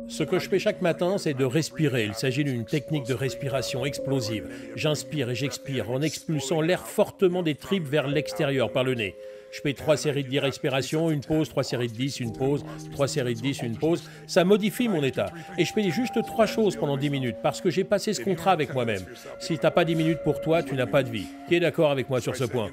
Ce que je fais chaque matin, c'est de respirer. Il s'agit d'une technique de respiration explosive. J'inspire et j'expire en expulsant l'air fortement des tripes vers l'extérieur par le nez. Je fais 3 séries de 10 respirations, une pause, 3 séries de 10, une pause, 3 séries de 10, une pause. Ça modifie mon état. Et je fais juste 3 choses pendant 10 minutes parce que j'ai passé ce contrat avec moi-même. Si tu n'as pas 10 minutes pour toi, tu n'as pas de vie. Qui est d'accord avec moi sur ce point?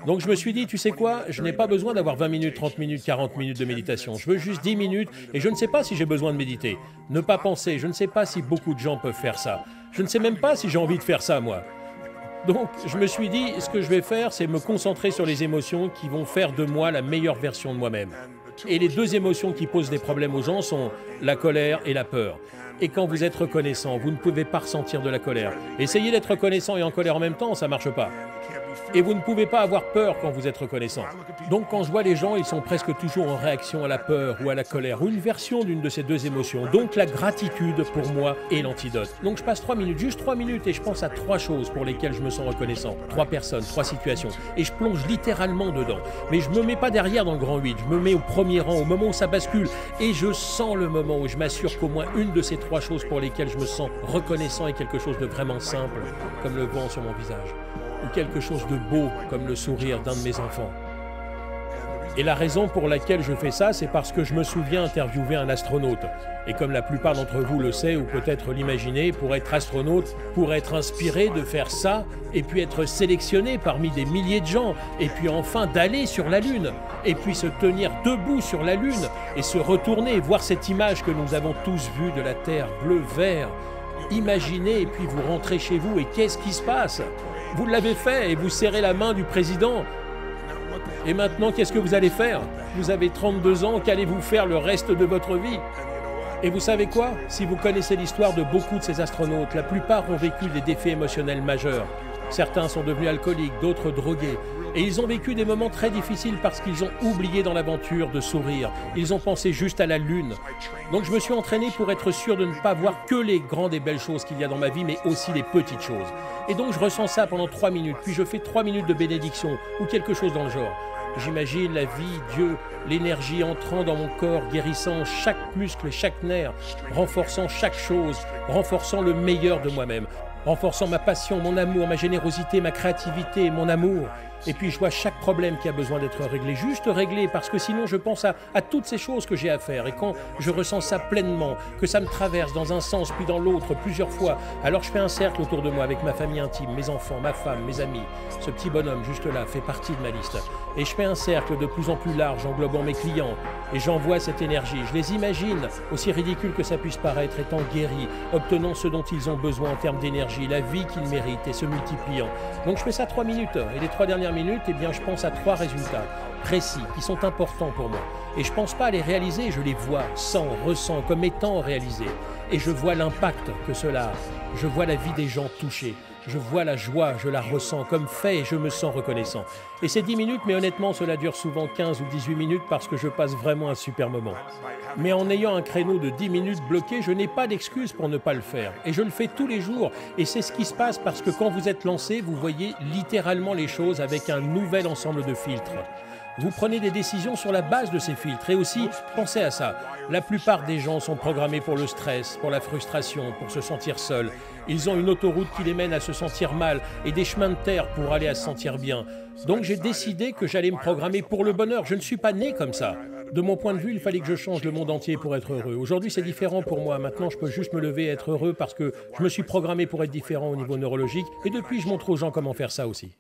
Donc je me suis dit, tu sais quoi, je n'ai pas besoin d'avoir 20 minutes, 30 minutes, 40 minutes de méditation. Je veux juste 10 minutes et je ne sais pas si j'ai besoin de méditer. Ne pas penser, je ne sais pas si beaucoup de gens peuvent faire ça. Je ne sais même pas si j'ai envie de faire ça, moi. Donc, je me suis dit, ce que je vais faire, c'est me concentrer sur les émotions qui vont faire de moi la meilleure version de moi-même. Et les deux émotions qui posent des problèmes aux gens sont la colère et la peur. Et quand vous êtes reconnaissant, vous ne pouvez pas ressentir de la colère. Essayez d'être reconnaissant et en colère en même temps, ça ne marche pas. Et vous ne pouvez pas avoir peur quand vous êtes reconnaissant. Donc quand je vois les gens, ils sont presque toujours en réaction à la peur ou à la colère, ou une version d'une de ces deux émotions. Donc la gratitude, pour moi, est l'antidote. Donc je passe 3 minutes, juste 3 minutes, et je pense à 3 choses pour lesquelles je me sens reconnaissant. 3 personnes, 3 situations. Et je plonge littéralement dedans. Mais je ne me mets pas derrière dans le grand 8, je me mets au premier rang, au moment où ça bascule. Et je sens le moment où je m'assure qu'au moins une de ces 3 choses pour lesquelles je me sens reconnaissant est quelque chose de vraiment simple, comme le vent sur mon visage. Ou quelque chose de beau, comme le sourire d'un de mes enfants. Et la raison pour laquelle je fais ça, c'est parce que je me souviens interviewer un astronaute. Et comme la plupart d'entre vous le savent, ou peut-être l'imaginez, pour être astronaute, pour être inspiré de faire ça, et puis être sélectionné parmi des milliers de gens, et puis enfin d'aller sur la Lune, et puis se tenir debout sur la Lune, et se retourner et voir cette image que nous avons tous vue de la Terre bleu-vert. Imaginez, et puis vous rentrez chez vous, et qu'est-ce qui se passe ? Vous l'avez fait et vous serrez la main du président. Et maintenant, qu'est-ce que vous allez faire? Vous avez 32 ans, qu'allez-vous faire le reste de votre vie? Et vous savez quoi? Si vous connaissez l'histoire de beaucoup de ces astronautes, la plupart ont vécu des défis émotionnels majeurs. Certains sont devenus alcooliques, d'autres drogués. Et ils ont vécu des moments très difficiles parce qu'ils ont oublié dans l'aventure de sourire. Ils ont pensé juste à la Lune. Donc je me suis entraîné pour être sûr de ne pas voir que les grandes et belles choses qu'il y a dans ma vie, mais aussi les petites choses. Et donc je ressens ça pendant 3 minutes, puis je fais 3 minutes de bénédiction ou quelque chose dans le genre. J'imagine la vie, Dieu, l'énergie entrant dans mon corps, guérissant chaque muscle et chaque nerf, renforçant chaque chose, renforçant le meilleur de moi-même, renforçant ma passion, mon amour, ma générosité, ma créativité, mon amour. Et puis je vois chaque problème qui a besoin d'être réglé, juste réglé, parce que sinon je pense à toutes ces choses que j'ai à faire. Et quand je ressens ça pleinement, que ça me traverse dans un sens puis dans l'autre plusieurs fois, alors je fais un cercle autour de moi avec ma famille intime, mes enfants, ma femme, mes amis. Ce petit bonhomme juste là fait partie de ma liste. Et je fais un cercle de plus en plus large englobant mes clients. Et j'envoie cette énergie. Je les imagine, aussi ridicule que ça puisse paraître, étant guéris, obtenant ce dont ils ont besoin en termes d'énergie, la vie qu'ils méritent et se multipliant. Donc je fais ça 3 minutes. Et les 3 dernières minutes, eh bien, je pense à 3 résultats précis qui sont importants pour moi. Et je ne pense pas à les réaliser, je les vois, sens, ressens comme étant réalisés. Et je vois l'impact que cela a. Je vois la vie des gens touchée. Je vois la joie, je la ressens comme fait et je me sens reconnaissant. Et c'est 10 minutes, mais honnêtement, cela dure souvent 15 ou 18 minutes parce que je passe vraiment un super moment. Mais en ayant un créneau de 10 minutes bloqué, je n'ai pas d'excuse pour ne pas le faire. Et je le fais tous les jours. Et c'est ce qui se passe parce que quand vous êtes lancé, vous voyez littéralement les choses avec un nouvel ensemble de filtres. Vous prenez des décisions sur la base de ces filtres. Et aussi, pensez à ça. La plupart des gens sont programmés pour le stress, pour la frustration, pour se sentir seuls. Ils ont une autoroute qui les mène à se sentir mal et des chemins de terre pour aller à se sentir bien. Donc j'ai décidé que j'allais me programmer pour le bonheur. Je ne suis pas né comme ça. De mon point de vue, il fallait que je change le monde entier pour être heureux. Aujourd'hui, c'est différent pour moi. Maintenant, je peux juste me lever et être heureux parce que je me suis programmé pour être différent au niveau neurologique. Et depuis, je montre aux gens comment faire ça aussi.